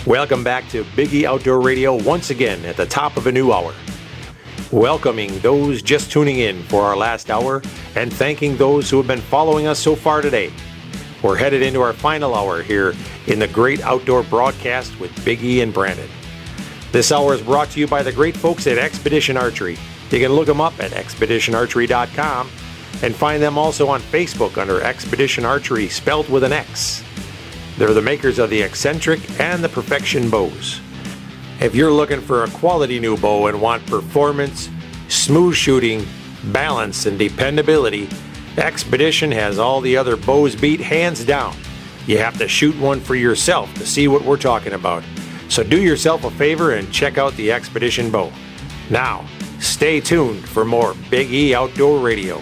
Welcome back to Big E Outdoor Radio once again at the top of a new hour. Welcoming those just tuning in for our last hour and thanking those who have been following us so far today. We're headed into our final hour here in the great outdoor broadcast with Big E and Brandon. This hour is brought to you by the great folks at Expedition Archery. You can look them up at expeditionarchery.com and find them also on Facebook under Expedition Archery, spelled with an X. They're the makers of the Eccentric and the Perfection bows. If you're looking for a quality new bow and want performance, smooth shooting, balance, and dependability, Expedition has all the other bows beat hands down. You have to shoot one for yourself to see what we're talking about. So do yourself a favor and check out the Expedition bow. Now, stay tuned for more Big E Outdoor Radio.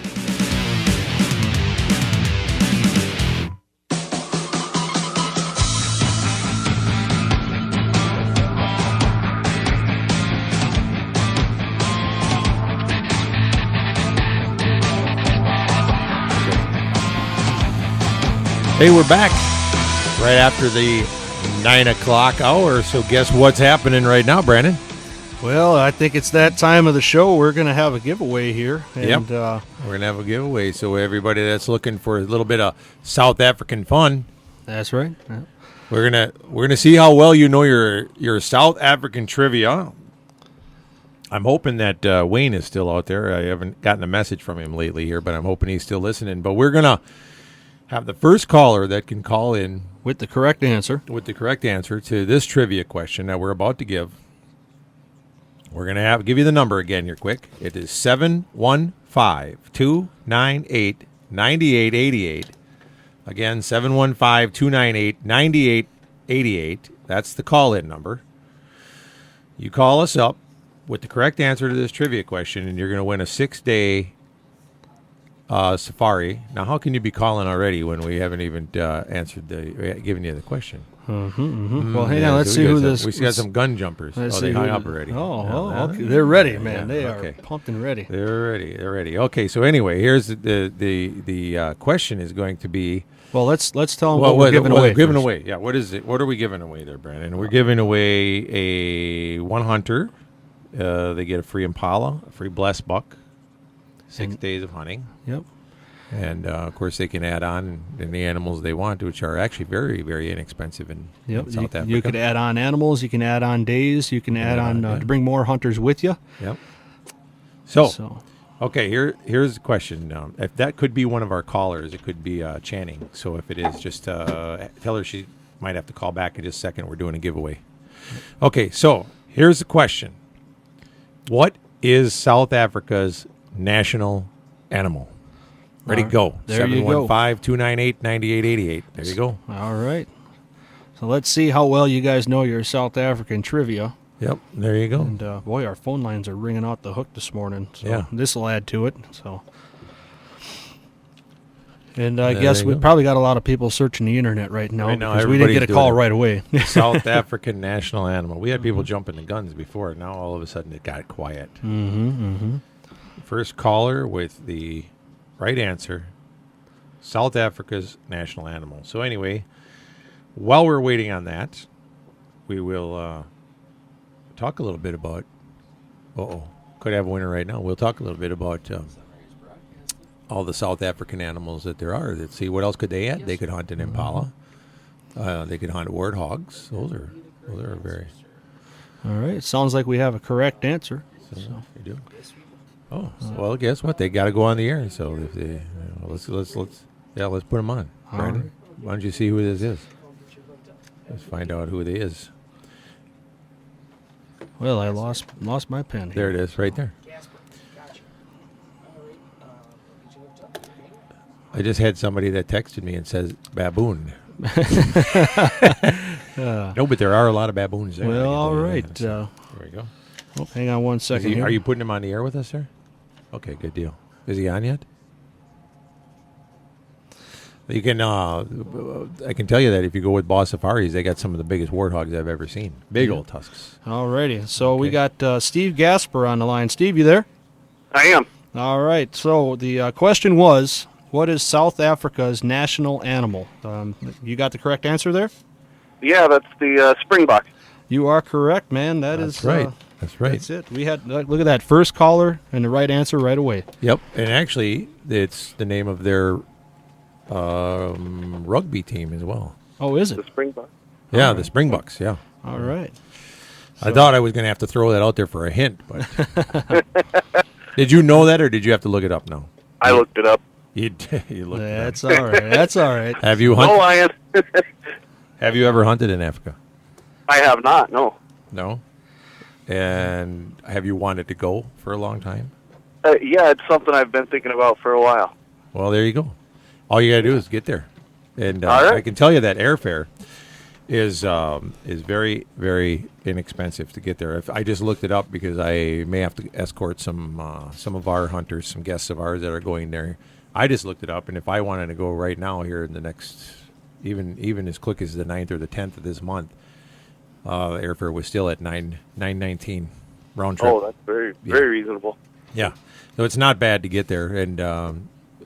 Hey, we're back right after the 9 o'clock hour. So guess what's happening right now, Brandon? Well, I think it's that time of the show. We're going to have a giveaway here. And, we're going to have a giveaway. So everybody that's looking for a little bit of South African fun. That's right. Yeah. We're gonna see how well you know your South African trivia. I'm hoping that Wayne is still out there. I haven't gotten a message from him lately here, but I'm hoping he's still listening. But we're going to have the first caller that can call in with the correct answer to this trivia question that we're about to give. We're going to give you the number again here quick. It is 715-298-9888. Again, 715-298-9888. That's the call-in number. You call us up with the correct answer to this trivia question, and you're going to win a 6-day safari. Now, how can you be calling already when we haven't even given you the question? Well, hang on. Let's see who this. We got some gun jumpers. They hung up already. Okay. They're ready, man. They are pumped and ready. They're ready. Okay. So anyway, here's the question is going to be. Well, let's tell them what we're giving away. Giving away. Yeah. What is it? What are we giving away there, Brandon? We're giving away one hunter. They get a free Impala, a free blessed buck. 6 days of hunting. Yep. And, of course, they can add on the animals they want, which are actually very, very inexpensive in South Africa. You could add on animals. You can add on days. You can add on to bring more hunters with you. Yep. So okay, here's the question. If that could be one of our callers, it could be Channing. So if it is, just tell her she might have to call back in just a second. We're doing a giveaway. Okay, so here's the question. What is South Africa's national animal? Ready, go. There you go. 715-298-9888. There you go. All right. So let's see how well you guys know your South African trivia. Yep, there you go. And, boy, our phone lines are ringing out the hook this morning. So yeah. This will add to it. So, and I guess we probably got a lot of people searching the internet right now because we didn't get a call right away. South African national animal. We had people jumping the guns before. Now all of a sudden it got quiet. First caller with the right answer, South Africa's national animal. So anyway, while we're waiting on that, we will talk a little bit about, could have a winner right now. We'll talk a little bit about all the South African animals that there are. Let's see, what else could they add? They could hunt an impala. They could hunt warthogs. Those are very... All right, sounds like we have a correct answer. So. You do? Oh, well, guess what? They got to go on the air. So if they, let's put them on. Brandon, why don't you see who this is? Let's find out who it is. Well, I lost my pen here. There it is, right there. I just had somebody that texted me and says baboon. No, but there are a lot of baboons there. Well, all right. There we go. Oh, hang on one second here. Are you putting him on the air with us, sir? Okay, good deal. Is he on yet? You can. I can tell you that if you go with Boss Safaris, they got some of the biggest warthogs I've ever seen. Big old tusks. All righty. So we got Steve Gasper on the line. Steve, you there? I am. All right. So the question was, what is South Africa's national animal? You got the correct answer there? Yeah, that's the springbok. You are correct, man. That's right. That's right. That's it. We had look at that first caller and the right answer right away. Yep. And actually, it's the name of their rugby team as well. Oh, is it? The Springbucks. Yeah, All the right. Springbucks. Yeah. All right. I thought I was going to have to throw that out there for a hint, but did you know that, or did you have to look it up? No, I looked it up. you looked it up. That's all right. That's all right. Have you No, hunted? Lion. Have you ever hunted in Africa? I have not, no. No. And have you wanted to go for a long time? Yeah, it's something I've been thinking about for a while. Well, there you go. All you got to do is get there, and All right. I can tell you that airfare is very, very inexpensive to get there. If I just looked it up because I may have to escort some of our hunters, some guests of ours that are going there. I just looked it up, and if I wanted to go right now here in the next, even as quick as the 9th or the 10th of this month, airfare was still at $9.19 round trip. Oh, that's very reasonable. Yeah, so it's not bad to get there, and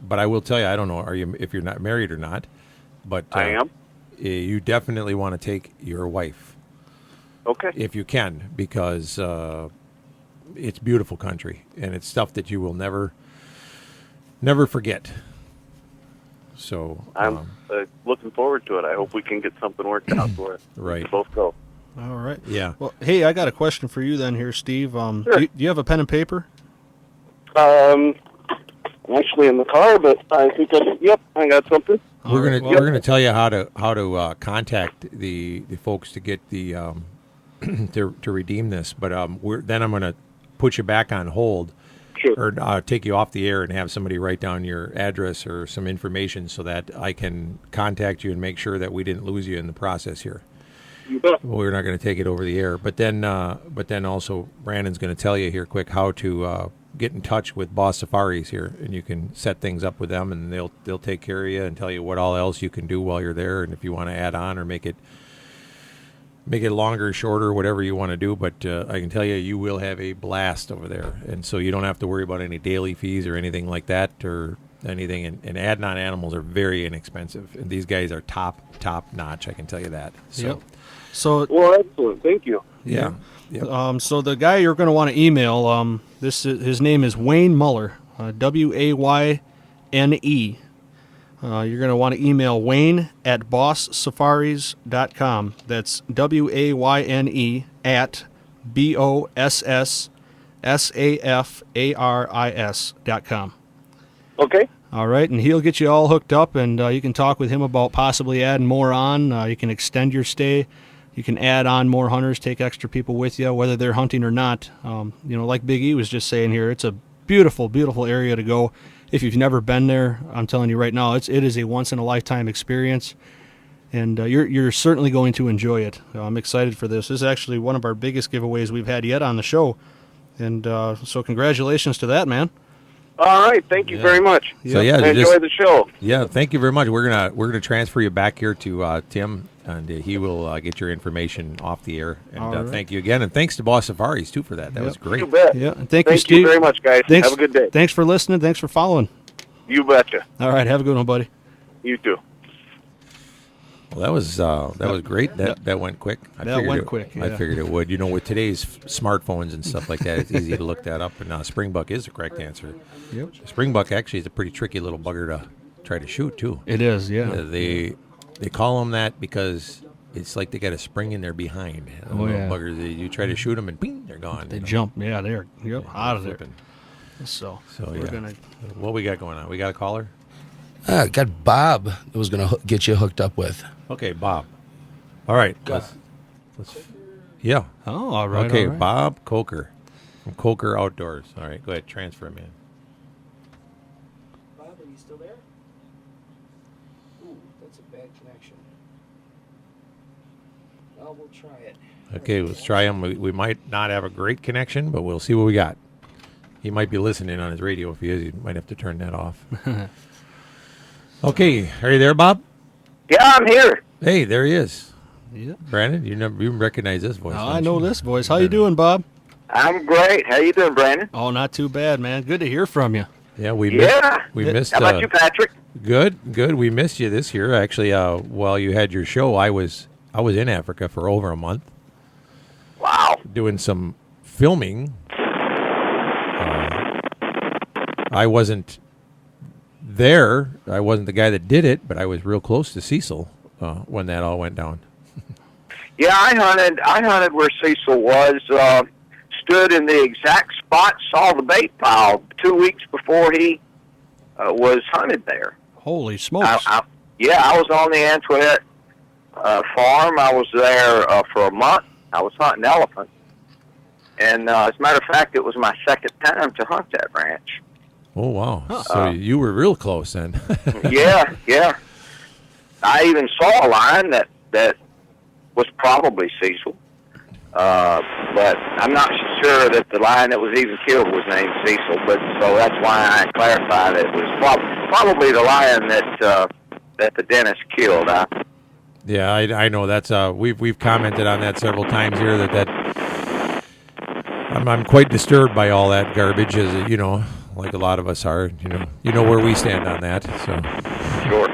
but I will tell you, I don't know, if you're not married or not, but I am. You definitely want to take your wife. Okay. If you can, because it's beautiful country, and it's stuff that you will never forget. So I'm looking forward to it. I hope we can get something worked out for us. Right. We can both go. All right. Yeah. Well, hey, I got a question for you then here, Steve. Sure. Do you have a pen and paper? I'm actually in the car, but I think yep, I got something. We're gonna tell you how to contact the folks to get the to redeem this, but I'm gonna put you back on hold. Sure. Or take you off the air and have somebody write down your address or some information so that I can contact you and make sure that we didn't lose you in the process here. You bet. Well, we're not going to take it over the air, but then also Brandon's going to tell you here quick how to get in touch with Boss Safaris here, and you can set things up with them, and they'll take care of you and tell you what all else you can do while you're there, and if you want to add on or make it longer, shorter, whatever you want to do. But I can tell you, you will have a blast over there. And so you don't have to worry about any daily fees or anything like that or anything. And adding on animals are very inexpensive. And these guys are top notch, I can tell you that. So, Yep. So, Well, excellent. Thank you. yeah. Yep. so the guy you're going to want to email, his name is Wayne Muller, Wayne. You're going to want to email Wayne at bosssafaris.com. That's WAYNE at BOSSSAFARIS.com. Okay. All right, and he'll get you all hooked up, and you can talk with him about possibly adding more on. You can extend your stay. You can add on more hunters, take extra people with you, whether they're hunting or not. Like Big E was just saying here, it's a beautiful, beautiful area to go. If you've never been there, I'm telling you right now, it is a once-in-a-lifetime experience, and you're certainly going to enjoy it. I'm excited for this. This is actually one of our biggest giveaways we've had yet on the show, and so congratulations to that, man. All right. Thank you very much. So yeah, I enjoy the show. Yeah, thank you very much. We're gonna transfer you back here to Tim, and he will get your information off the air. And right. Thank you again, and thanks to Boss Safaris too for that. That was great. You bet. Yeah, and thank you, Thank Steve. you very much, guys. Thanks, Have a good day. Thanks for listening. Thanks for following. You betcha. All right, have a good one, buddy. You too. Well, that was great. That went quick. I figured it would. With today's smartphones and stuff like that, it's easy to look that up. And springbuck is the correct answer. Yep. Springbuck actually is a pretty tricky little bugger to try to shoot too. It is, yeah. They call them that because it's like they got a spring in their behind. Oh, yeah. Buggers. You try to shoot them and ping, they're gone. They jump. Yeah, they're out of there. Flipping. So we're we're gonna. What we got going on? We got a caller? Got Bob that was going to get you hooked up with. Okay, Bob. All right. Let's yeah. Oh, all right. Okay, all right. Bob Coker from Coker Outdoors. All right, go ahead. Transfer him in. Bob, are you still there? Ooh, that's a bad connection. Well, we'll try it. Okay, let's try him. We might not have a great connection, but we'll see what we got. He might be listening on his radio. If he is, he might have to turn that off. Okay, are you there, Bob? Yeah, I'm here. Hey, there he is. Yeah. Brandon, you recognize this voice? I know this voice. How you doing, Bob? I'm great. How you doing, Brandon? Oh, not too bad, man. Good to hear from you. Yeah, we Yeah. missed. How about you, Patrick? Good. We missed you this year. Actually, while you had your show, I was in Africa for over a month. doing some filming. I wasn't there. I wasn't the guy that did it, but I was real close to Cecil when that all went down. Yeah, I hunted where Cecil was. Stood in the exact spot, saw the bait pile 2 weeks before he was hunted there. Holy smokes! I was on the Antoinette farm. I was there for a month. I was hunting elephant, and as a matter of fact, it was my second time to hunt that ranch. Oh wow! So you were real close then. Yeah. I even saw a line that was probably Cecil. But I'm not sure that the lion that was even killed was named Cecil. But so that's why I clarified it was probably the lion that the dentist killed. Yeah, I know that's we've commented on that several times here. That I'm quite disturbed by all that garbage, as you know, like a lot of us are. You know where we stand on that. So Sure.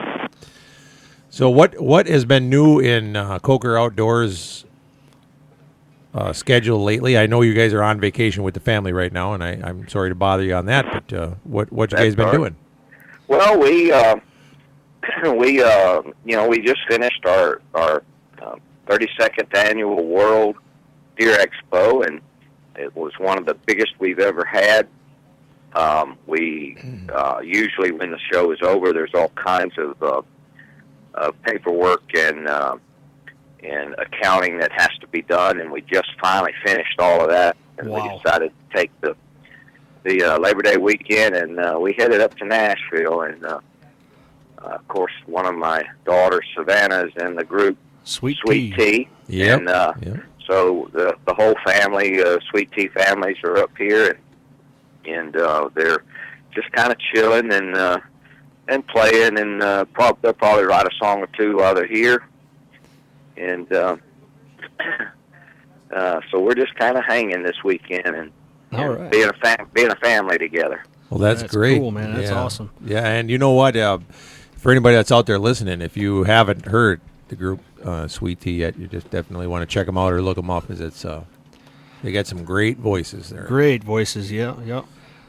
So what has been new in Coker Outdoors? Schedule lately? I know you guys are on vacation with the family right now, and I'm sorry to bother you on that, but what you guys been doing? Well, we just finished our 32nd annual World Deer Expo, and it was one of the biggest we've ever had. We usually when the show is over, there's all kinds of paperwork and accounting that has to be done, and we just finally finished all of that. And Wow. we decided to take the Labor Day weekend, and we headed up to Nashville. And of course, one of my daughters, Savannah, is in the group Sweet Tea. Yep. And Yep. so the whole family, Sweet Tea families, are up here, and they're just kind of chilling and playing, and they'll probably write a song or two while they're here. And so we're just kind of hanging this weekend and All right. being a family together. Well, that's great. Cool, man. That's awesome. Yeah, and you know what? For anybody that's out there listening, if you haven't heard the group Sweet Tea yet, you just definitely want to check them out or look them up, because it's they got some great voices there. Great voices. Yeah.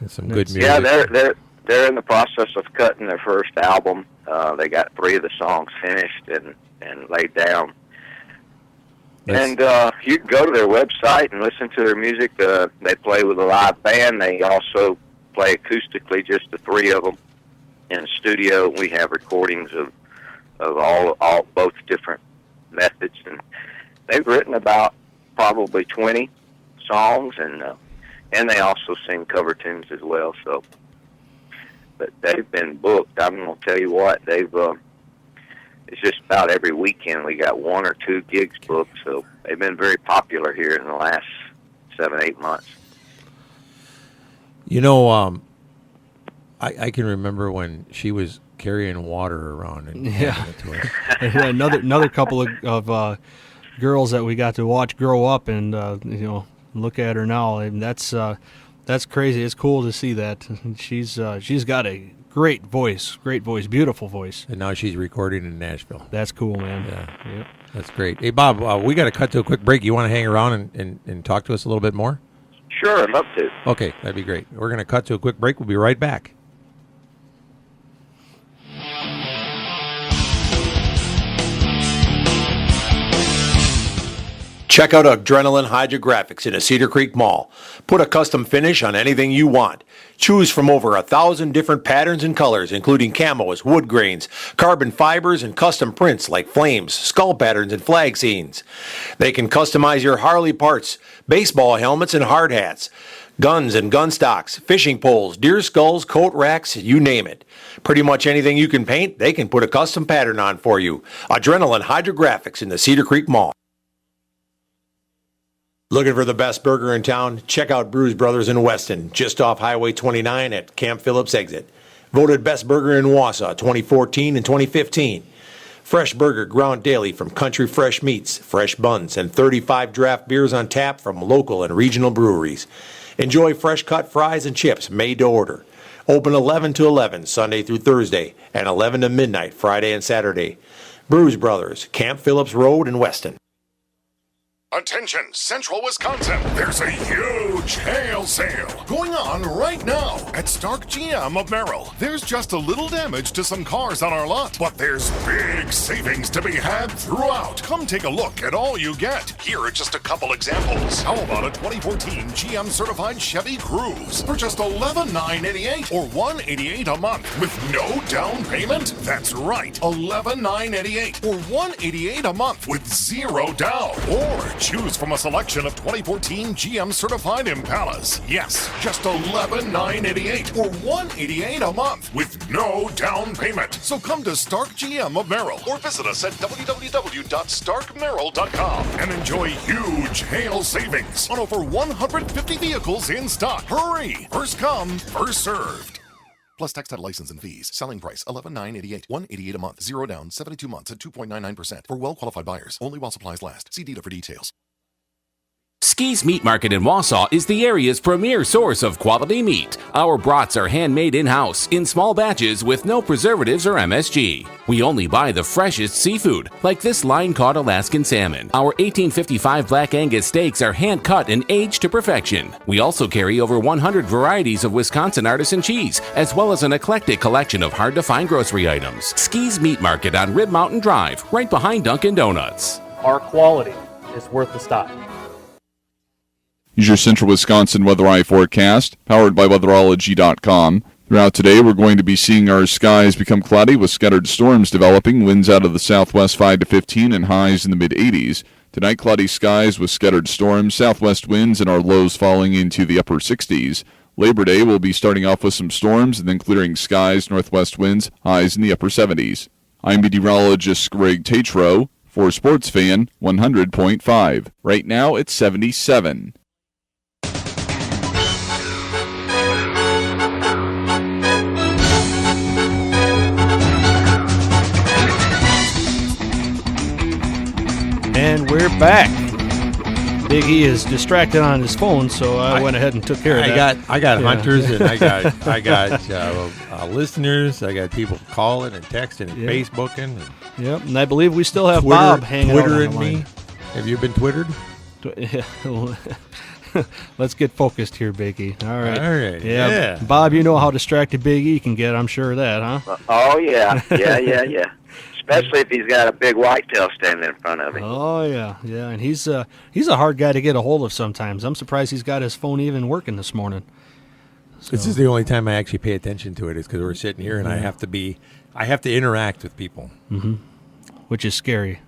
And some good music. Yeah, they're in the process of cutting their first album. They got 3 of the songs finished and laid down. And you can go to their website and listen to their music. They play with a live band. They also play acoustically, just the 3 of them in the studio. We have recordings of all both different methods, and they've written about probably 20 songs, and they also sing cover tunes as well. So, but they've been booked. I'm gonna tell you what, it's just about every weekend we got 1 or 2 gigs booked, so they've been very popular here in the last 7-8 months. You know, I can remember when she was carrying water around and handing it to her. another couple of girls that we got to watch grow up, and look at her now, and that's crazy. It's cool to see that. She's got a great voice, beautiful voice. And now she's recording in Nashville. That's cool, man. Yeah. Yep. That's great. Hey, Bob, we got to cut to a quick break. You want to hang around and talk to us a little bit more? Sure, I'd love to. Okay, that'd be great. We're going to cut to a quick break. We'll be right back. Check out Adrenaline Hydrographics in a Cedar Creek Mall. Put a custom finish on anything you want. Choose from over 1,000 different patterns and colors, including camos, wood grains, carbon fibers, and custom prints like flames, skull patterns, and flag scenes. They can customize your Harley parts, baseball helmets, and hard hats, guns and gun stocks, fishing poles, deer skulls, coat racks, you name it. Pretty much anything you can paint, they can put a custom pattern on for you. Adrenaline Hydrographics in the Cedar Creek Mall. Looking for the best burger in town? Check out Brews Brothers in Weston, just off Highway 29 at Camp Phillips exit. Voted best burger in Wausau 2014 and 2015. Fresh burger ground daily from country fresh meats, fresh buns, and 35 draft beers on tap from local and regional breweries. Enjoy fresh cut fries and chips made to order. Open 11 to 11 Sunday through Thursday and 11 to midnight Friday and Saturday. Brews Brothers, Camp Phillips Road in Weston. Attention, Central Wisconsin. There's a huge hail sale going on right now at Stark GM of Merrill. There's just a little damage to some cars on our lot, but there's big savings to be had throughout. Come take a look at all you get. Here are just a couple examples. How about a 2014 GM certified Chevy Cruze for just $11,988 or $188 a month with no down payment? That's right, $11,988 or $188 a month with zero down. Or choose from a selection of 2014 GM certified Impalas. Yes, just $11,988 or $188 a month with no down payment. So come to Stark GM of Merrill or visit us at www.starkmerrill.com and enjoy huge hail savings on over 150 vehicles in stock. Hurry! First come, first served. Plus tax, title, license, and fees. Selling price $11,988, $188 a month. Zero down, 72 months at 2.99% for well-qualified buyers. Only while supplies last. See dealer for details. Ski's Meat Market in Wausau is the area's premier source of quality meat. Our brats are handmade in-house in small batches with no preservatives or MSG. We only buy the freshest seafood, like this line-caught Alaskan salmon. Our 1855 Black Angus steaks are hand-cut and aged to perfection. We also carry over 100 varieties of Wisconsin artisan cheese, as well as an eclectic collection of hard-to-find grocery items. Ski's Meat Market on Rib Mountain Drive, right behind Dunkin' Donuts. Our quality is worth the stop. Here's your Central Wisconsin Weather Eye forecast, powered by weatherology.com. Throughout today, we're going to be seeing our skies become cloudy with scattered storms developing, winds out of the southwest 5 to 15 and highs in the mid-80s. Tonight, cloudy skies with scattered storms, southwest winds, and our lows falling into the upper 60s. Labor Day will be starting off with some storms and then clearing skies, northwest winds, highs in the upper 70s. I'm meteorologist Greg Tatro for Sports Fan 100.5. Right now, it's 77. And we're back. Big E is distracted on his phone, so I went ahead and took care of that. I got hunters, and I got listeners. I got people calling and texting and Facebooking. Yep, and I believe we still have Twitter, Bob hanging out on the Twittering line. me. Have you been Twittered? Let's get focused here, Big E. All right. All right. Yeah. Bob, you know how distracted Big E can get. I'm sure of that, huh? Oh, yeah. Yeah. Especially if he's got a big whitetail standing in front of him. Oh, yeah. And he's a hard guy to get a hold of sometimes. I'm surprised he's got his phone even working this morning. So. This is the only time I actually pay attention to it is because we're sitting here and I have to interact with people. Mm-hmm. Which is scary.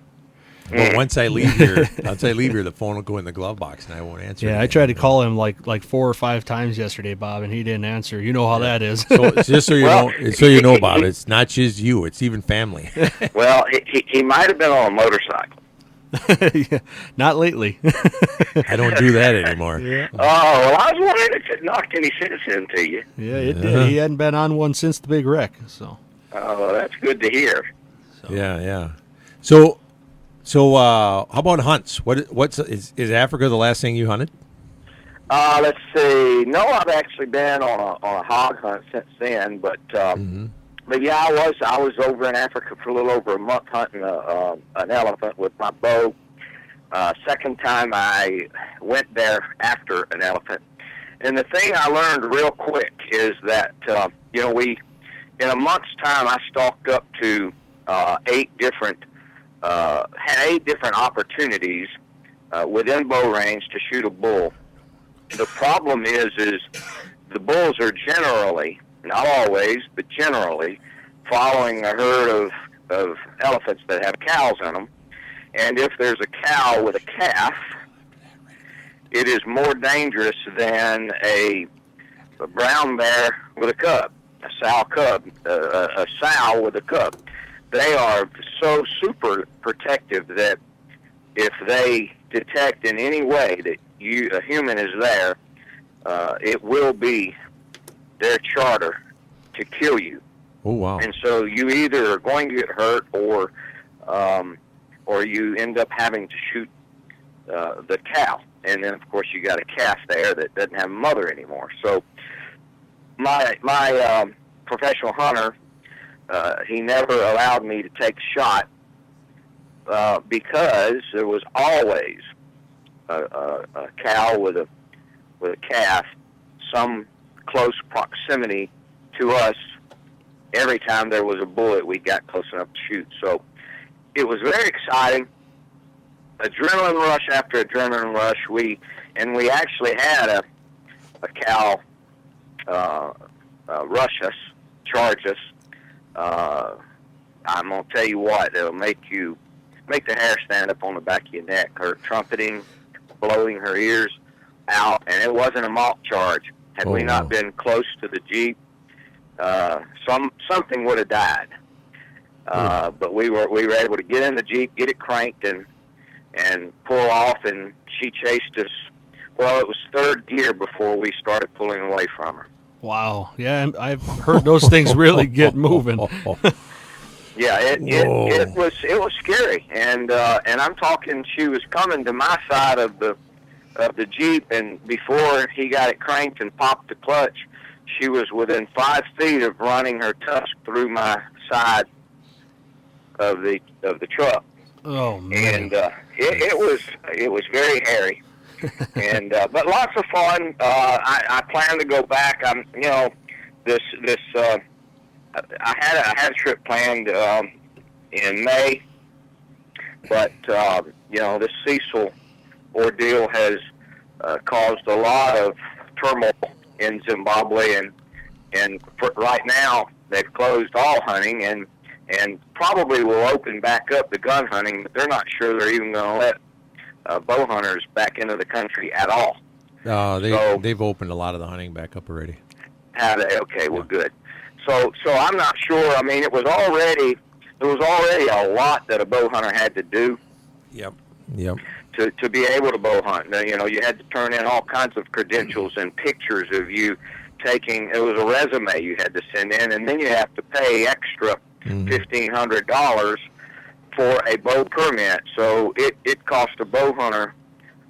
But once I leave here, the phone will go in the glove box and I won't answer. Yeah, I tried to call him like 4 or 5 times yesterday, Bob, and he didn't answer. You know how that is. So just so you know, Bob, it's not just you; it's even family. Well, he might have been on a motorcycle. Yeah, not lately. I don't do that anymore. Yeah. Oh, well, I was wondering if it knocked any sense into you. Yeah, it did. He hadn't been on one since the big wreck. So. Oh, well, that's good to hear. So. Yeah. So how about hunts? Is Africa the last thing you hunted? Let's see. No, I've actually been on a hog hunt since then, but yeah, I was over in Africa for a little over a month hunting an elephant with my bow. Second time I went there after an elephant, and the thing I learned real quick is that we in a month's time I stalked up to 8 different opportunities within bow range to shoot a bull. The problem is the bulls are generally, not always, but generally, following a herd of elephants that have cows in them. And if there's a cow with a calf, it is more dangerous than a brown bear with a cub, a sow with a cub. They are so super protective that if they detect in any way that a human is there, it will be their charter to kill you. Oh, wow. And so you either are going to get hurt or you end up having to shoot the cow. And then, of course, you got a calf there that doesn't have a mother anymore. So my professional hunter, he never allowed me to take a shot because there was always a cow with a calf some close proximity to us. Every time there was a bullet, we got close enough to shoot. So it was very exciting. Adrenaline rush after adrenaline rush. We actually had a cow rush us, charge us. I'm gonna tell you what, it'll make the hair stand up on the back of your neck. Her trumpeting, blowing her ears out, and it wasn't a mock charge. Had we not been close to the Jeep, something would have died. But we were able to get in the Jeep, get it cranked, and pull off. And she chased us. Well, it was third gear before we started pulling away from her. Wow. Yeah, I've heard those things really get moving. Yeah, it was scary, and I'm talking. She was coming to my side of the Jeep, and before he got it cranked and popped the clutch, she was within 5 feet of running her tusk through my side of the truck. Oh man! And it was very hairy, and but lots of fun. I plan to go back. I had a trip planned in May, but this Cecil ordeal has caused a lot of turmoil in Zimbabwe, and for right now they've closed all hunting and probably will open back up the gun hunting, but they're not sure they're even going to let bow hunters back into the country at all. They've opened a lot of the hunting back up already. Have they? Okay, well, good. So I'm not sure. I mean, there was already a lot that a bow hunter had to do. Yep. To be able to bow hunt. Now, you had to turn in all kinds of credentials and pictures of you taking. It was a resume you had to send in, and then you have to pay extra $1,500 for a bow permit. So it cost a bow hunter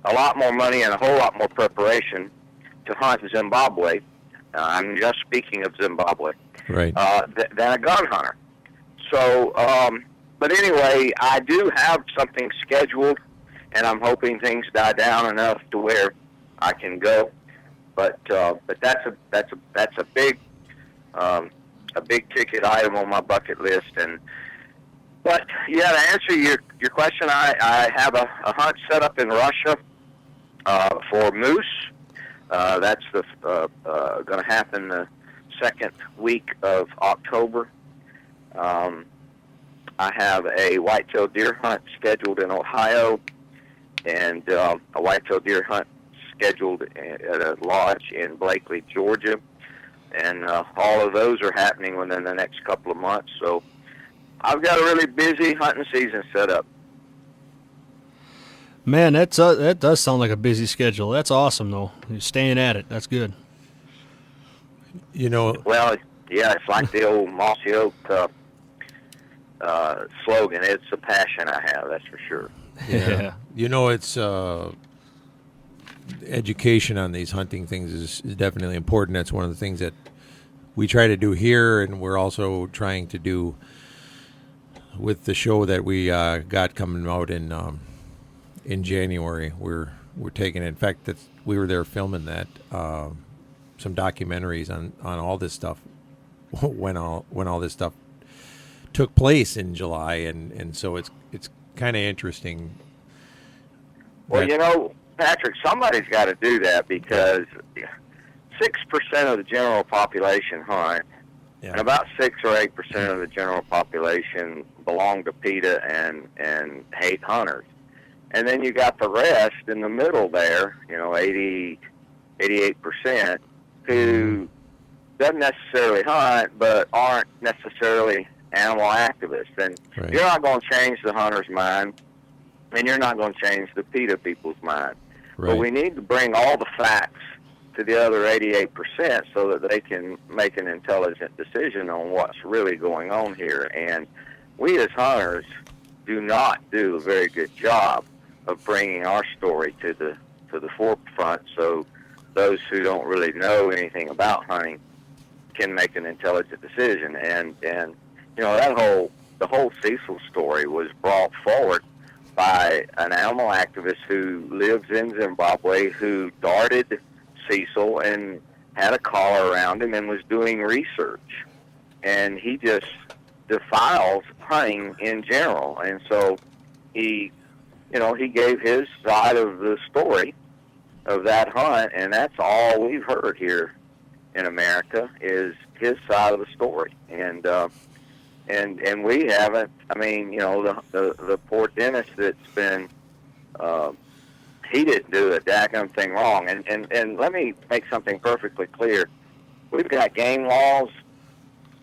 a lot more money and a whole lot more preparation to hunt in Zimbabwe. I'm just speaking of Zimbabwe. Right. Than a gun hunter. So, but anyway, I do have something scheduled, and I'm hoping things die down enough to where I can go. But that's a big ticket item on my bucket list. But yeah, to answer your question, I have a hunt set up in Russia for moose. That's going to happen the second week of October. I have a whitetail deer hunt scheduled in Ohio, and a whitetail deer hunt scheduled at a lodge in Blakely, Georgia. And all of those are happening within the next couple of months. So I've got a really busy hunting season set up. Man, that does sound like a busy schedule. That's awesome, though. You're staying at it. That's good. Well, yeah, it's like the old Mossy Oak slogan. It's a passion I have, that's for sure. Yeah. It's education on these hunting things is definitely important. That's one of the things that we try to do here, and we're also trying to do with the show that we got coming out in January. We're taking it. In fact, we were there filming that some documentaries on all this stuff when all this stuff took place in July, and so it's kind of interesting. Well, Patrick, somebody's got to do that because 6% of the general population hunt, and about 6 or 8% of the general population belong to PETA and hate hunters. And then you got the rest in the middle there, 88%, who doesn't necessarily hunt but aren't necessarily animal activists. And you're not going to change the hunter's mind, and you're not going to change the PETA people's mind. Right. But we need to bring all the facts to the other 88% so that they can make an intelligent decision on what's really going on here. And we as hunters do not do a very good job of bringing our story to the forefront, so those who don't really know anything about hunting can make an intelligent decision. And the whole Cecil story was brought forward by an animal activist who lives in Zimbabwe who darted Cecil and had a collar around him and was doing research. And he just defiles hunting in general. And so he gave his side of the story of that hunt, and that's all we've heard here in America is his side of the story. And we haven't. I mean, the poor dentist that's been, he didn't do a daggum thing wrong. And let me make something perfectly clear. We've got game laws,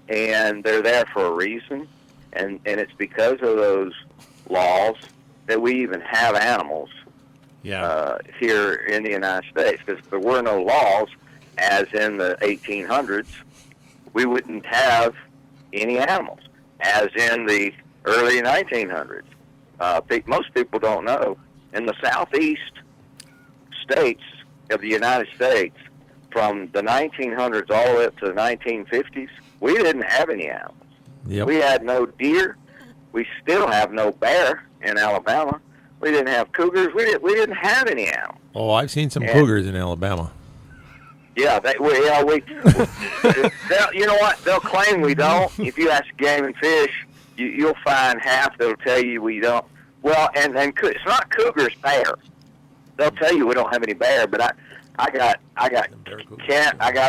and they're there for a reason, and it's because of those laws that we even have animals here in the United States. Because if there were no laws, as in the 1800s, we wouldn't have any animals. As in the early 1900s. Most people don't know. In the southeast states of the United States, from the 1900s all the way up to the 1950s, we didn't have any animals. Yep. We had no deer. We still have no bear in Alabama. We didn't have cougars. We didn't have any animals. Oh, I've seen some cougars in Alabama. Yeah, you know what? They'll claim we don't. If you ask Game and Fish, you'll find half that'll tell you we don't. Well, and it's not cougars, bear. They'll tell you we don't have any bear, but I got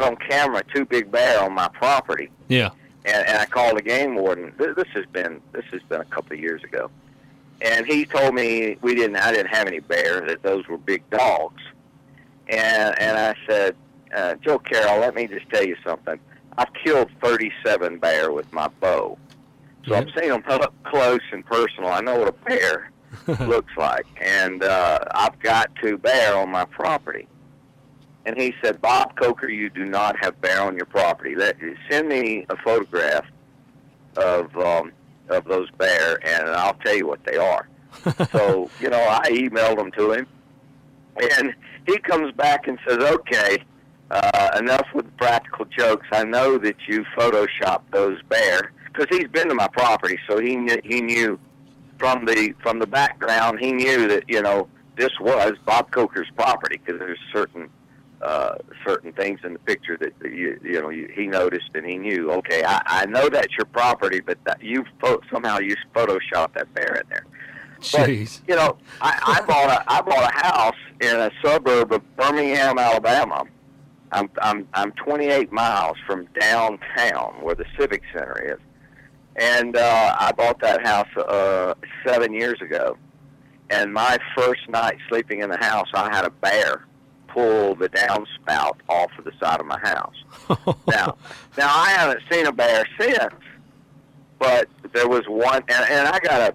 on camera 2 big bear on my property. Yeah. And I called the game warden. This has been a couple of years ago, and he told me I didn't have any bear. That those were big dogs, and I said, Joe Carroll, let me just tell you something. I've killed 37 bear with my bow. So I'm seeing them up close and personal. I know what a bear looks like. And I've got 2 bear on my property. And he said, Bob Coker, you do not have bear on your property. Send me a photograph of those bear, and I'll tell you what they are. So, I emailed them to him. And he comes back and says, okay, enough with the practical jokes. I know that you photoshopped those bear, because he's been to my property, so he knew from the background. He knew that this was Bob Coker's property, because there's certain things in the picture that he noticed, and he knew. Okay, I know that's your property, but somehow you photoshopped that bear in there. Jeez. But I bought a house in a suburb of Birmingham, Alabama. I'm 28 miles from downtown where the Civic Center is. And I bought that house 7 years ago. And my first night sleeping in the house, I had a bear pull the downspout off of the side of my house. Now I haven't seen a bear since, but there was one, and I got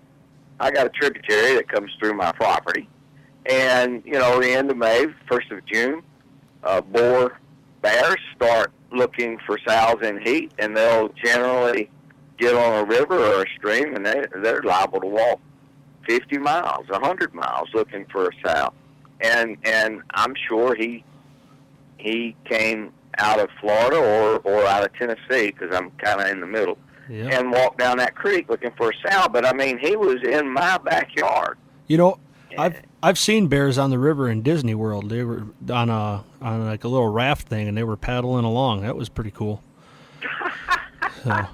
a tributary that comes through my property. And, the end of May, 1st of June, bears start looking for sows in heat, and they'll generally get on a river or a stream, and they're liable to walk 50 miles, 100 miles looking for a sow. And I'm sure he came out of Florida or out of Tennessee, because I'm kind of in the middle, and walked down that creek looking for a sow. But, I mean, he was in my backyard. I've seen bears on the river in Disney World. They were on like a little raft thing, and they were paddling along. That was pretty cool. Now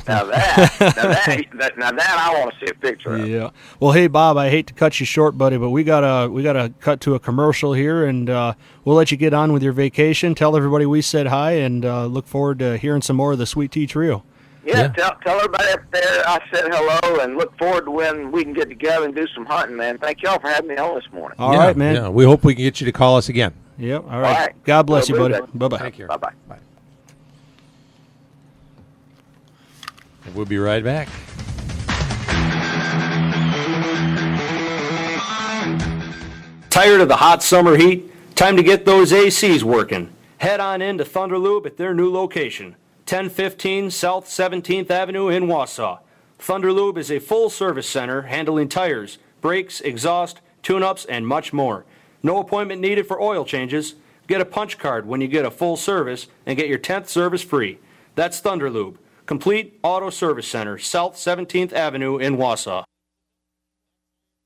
that I want to see a picture of. Yeah. Well, hey Bob, I hate to cut you short, buddy, but we gotta cut to a commercial here, and we'll let you get on with your vacation. Tell everybody we said hi, and look forward to hearing some more of the Sweet Tea Trio. Yeah, tell everybody up there I said hello, and look forward to when we can get together and do some hunting, man. Thank y'all for having me on this morning. All right, man. Yeah, we hope we can get you to call us again. Yep. All right. God bless you, buddy. Bye-bye. Take care. Bye-bye. Bye. We'll be right back. Tired of the hot summer heat? Time to get those ACs working. Head on in to Thunder Lube at their new location, 1015 South 17th Avenue in Wausau. Thunder Lube is a full-service center handling tires, brakes, exhaust, tune-ups, and much more. No appointment needed for oil changes. Get a punch card when you get a full service and get your 10th service free. That's Thunder Lube. Complete Auto Service Center, South 17th Avenue in Wausau.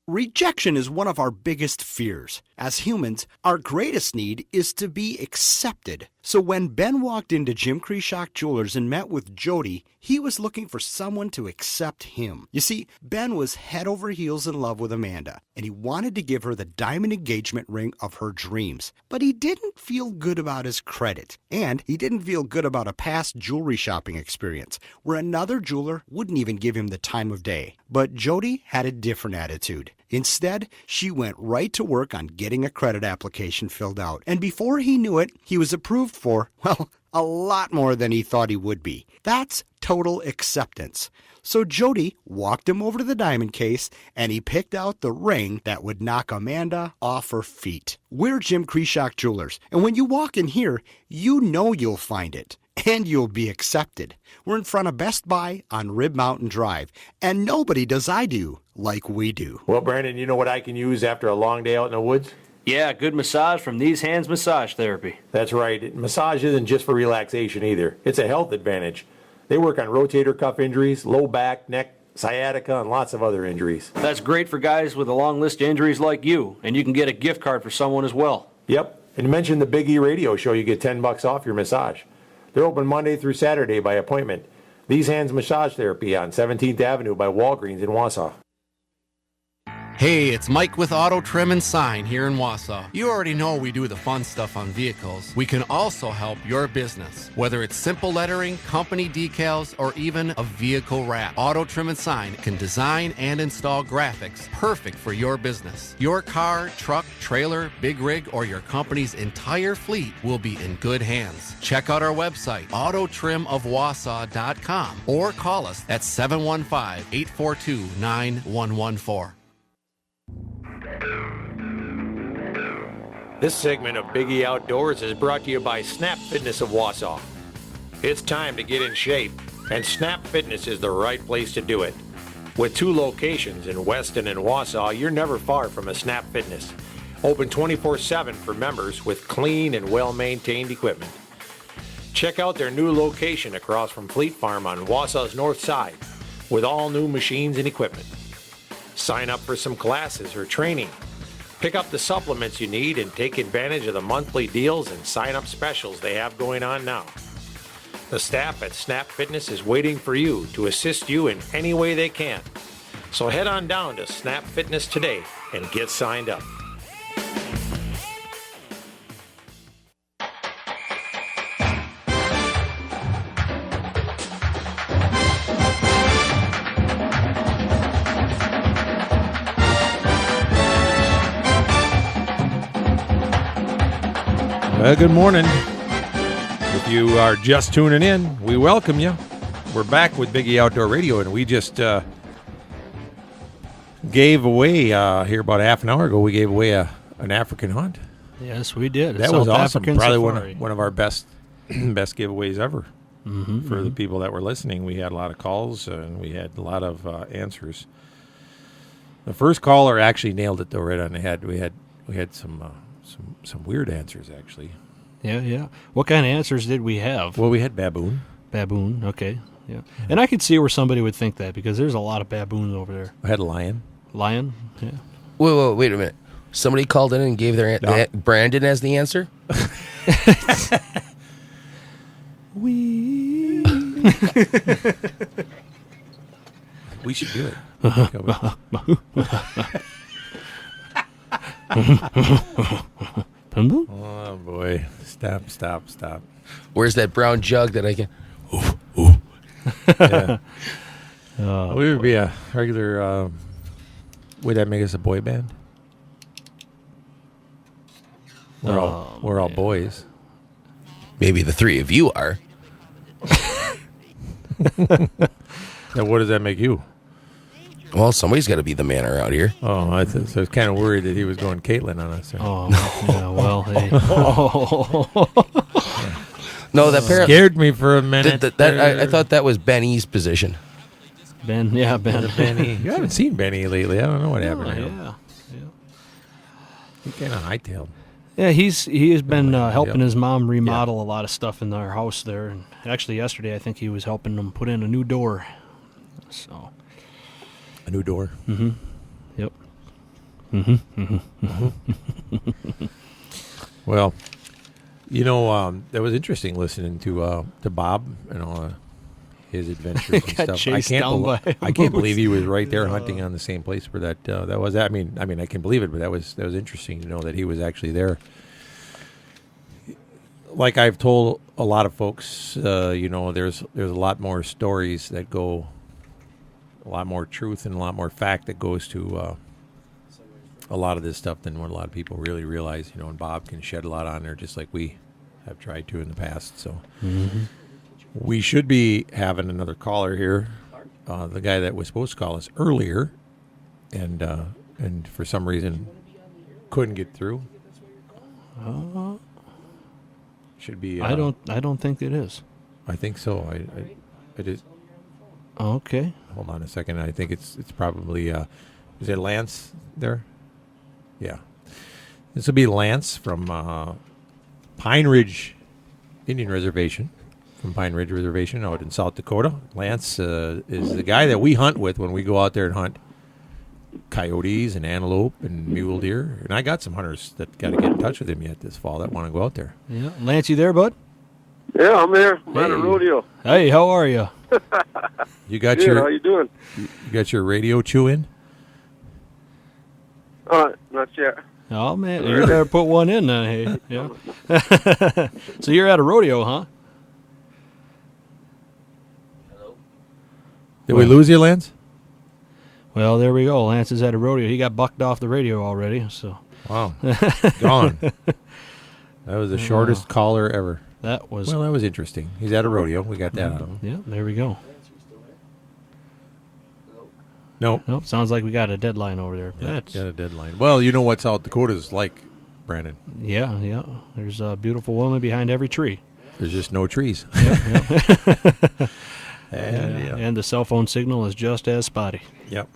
Rejection is one of our biggest fears. As humans, our greatest need is to be accepted. So when Ben walked into Jim Kreshock Jewelers and met with Jody, he was looking for someone to accept him. You see, Ben was head over heels in love with Amanda, and he wanted to give her the diamond engagement ring of her dreams. But he didn't feel good about his credit, and he didn't feel good about a past jewelry shopping experience where another jeweler wouldn't even give him the time of day. But Jody had a different attitude. Instead, she went right to work on getting a credit application filled out. And before he knew it, he was approved for, well, a lot more than he thought he would be. That's total acceptance. So Jody walked him over to the diamond case, and he picked out the ring that would knock Amanda off her feet. We're Jim Kreshock Jewelers, and when you walk in here, you know you'll find it. And you'll be accepted. We're in front of Best Buy on Rib Mountain Drive, and nobody does I do like we do. Well, Brandon, you know what I can use after a long day out in the woods? Yeah, good massage from These Hands Massage Therapy. That's right. Massage isn't just for relaxation either. It's a health advantage. They work on rotator cuff injuries, low back, neck, sciatica, and lots of other injuries. That's great for guys with a long list of injuries like you, and you can get a gift card for someone as well. Yep, and mention the Big E radio show, you get $10 off your massage. They're open Monday through Saturday by appointment. These Hands Massage Therapy on 17th Avenue by Walgreens in Wausau. Hey, it's Mike with Auto Trim and Sign here in Wausau. You already know we do the fun stuff on vehicles. We can also help your business, whether it's simple lettering, company decals, or even a vehicle wrap. Auto Trim and Sign can design and install graphics perfect for your business. Your car, truck, trailer, big rig, or your company's entire fleet will be in good hands. Check out our website, autotrimofwausau.com, or call us at 715-842-9114. This segment of Biggie Outdoors is brought to you by Snap Fitness of Wausau. It's time to get in shape, and Snap Fitness is the right place to do it. With 2 locations in Weston and Wausau, you're never far from a Snap Fitness. Open 24/7 for members with clean and well-maintained equipment. Check out their new location across from Fleet Farm on Wausau's north side with all new machines and equipment. Sign up for some classes or training. Pick up the supplements you need and take advantage of the monthly deals and sign-up specials they have going on now. The staff at Snap Fitness is waiting for you to assist you in any way they can. So head on down to Snap Fitness today and get signed up. Good morning. If you are just tuning in, we welcome you. We're back with Biggie Outdoor Radio, and we just gave away, here about half an hour ago, we gave away an African hunt. Yes, we did. That was awesome. African Probably safari. one of our best giveaways ever. Mm-hmm, For the people that were listening. We had a lot of calls, and we had a lot of answers. The first caller actually nailed it, though, right on the head. We had some weird answers, actually. Yeah. What kind of answers did we have? Well, we had baboon. Baboon, okay. Yeah. And I could see where somebody would think that because there's a lot of baboons over there. We had lion. Lion, yeah. Wait a minute. Somebody called in and gave their Brandon as the answer? We should do it. Oh boy! Stop! Where's that brown jug that I can? Yeah. We would be a regular. Would that make us a boy band? We're all boys. Maybe the 3 of you are. Now, what does that make you? Well, somebody's got to be the man around here. Oh, I was kind of worried that he was going Caitlin on us. Oh, yeah, well, hey. No, that scared me for a minute. I thought that was Benny's position. Ben. Benny. You haven't seen Benny lately. I don't know what happened to him. Yeah. He kind of hightailed. Yeah, he has been helping his mom remodel a lot of stuff in their house there. And actually, yesterday, I think he was helping them put in a new door. So, a new door. Mm-hmm. Yep. Well, you know, that was interesting listening to Bob, you know, his adventures and Got stuff. chased down by a I can't moose. believe he was right there hunting on the same place where that was. I mean, I can believe it, but that was interesting to know that he was actually there. Like I've told a lot of folks, you know, there's a lot more stories that go, a lot more truth and a lot more fact that goes to a lot of this stuff than what a lot of people really realize. You know, and Bob can shed a lot on there, just like we have tried to in the past. So we should be having another caller here. The guy that was supposed to call us earlier, and for some reason couldn't get through. Should be. I don't think it is. I think so. It is. Okay. Hold on a second. I think it's probably. Is it Lance there? Yeah. This will be Lance from Pine Ridge Indian Reservation. From Pine Ridge Reservation out in South Dakota. Lance is the guy that we hunt with when we go out there and hunt coyotes and antelope and mule deer. And I got some hunters that got to get in touch with him yet this fall that want to go out there. Yeah, Lance, you there, bud? Yeah, I'm there. I'm at a rodeo. Hey, how are you? You got Good, how you doing? You got your radio chew in? Not yet. Oh man, you better put one in. Hey, yeah. So you're at a rodeo, huh? Did we lose you, Lance? Well, there we go. Lance is at a rodeo. He got bucked off the radio already. So. Wow, gone. That was the shortest caller ever. That was. Well, that was interesting. He's at a rodeo. We got that out of him. Yeah, there we go. No. Nope. Sounds like we got a deadline over there. Yeah, got a deadline. Well, you know what South Dakota's like, Brandon. Yeah. There's a beautiful woman behind every tree. There's just no trees. And the cell phone signal is just as spotty. Yep.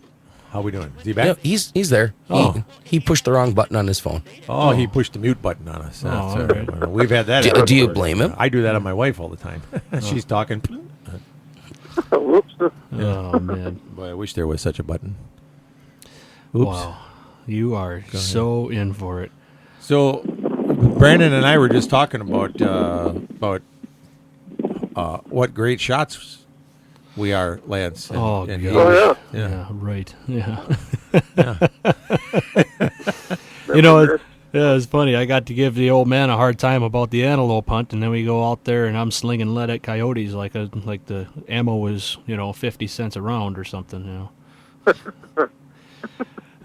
How we doing? Is he back? Yeah, he's there. Oh. He pushed the wrong button on his phone. Oh, he pushed the mute button on us. all That's, right. We've had that. Do you blame him? I do that on my wife all the time. She's talking. Whoops. Oh man. Boy, I wish there was such a button. Oops. Wow. You are so in for it. So, Brandon and I were just talking about what great shots we are, Lance. And yeah, right. Yeah. You know, it's funny. I got to give the old man a hard time about the antelope hunt, and then we go out there and I'm slinging lead at coyotes like the ammo was 50 cents a round or something.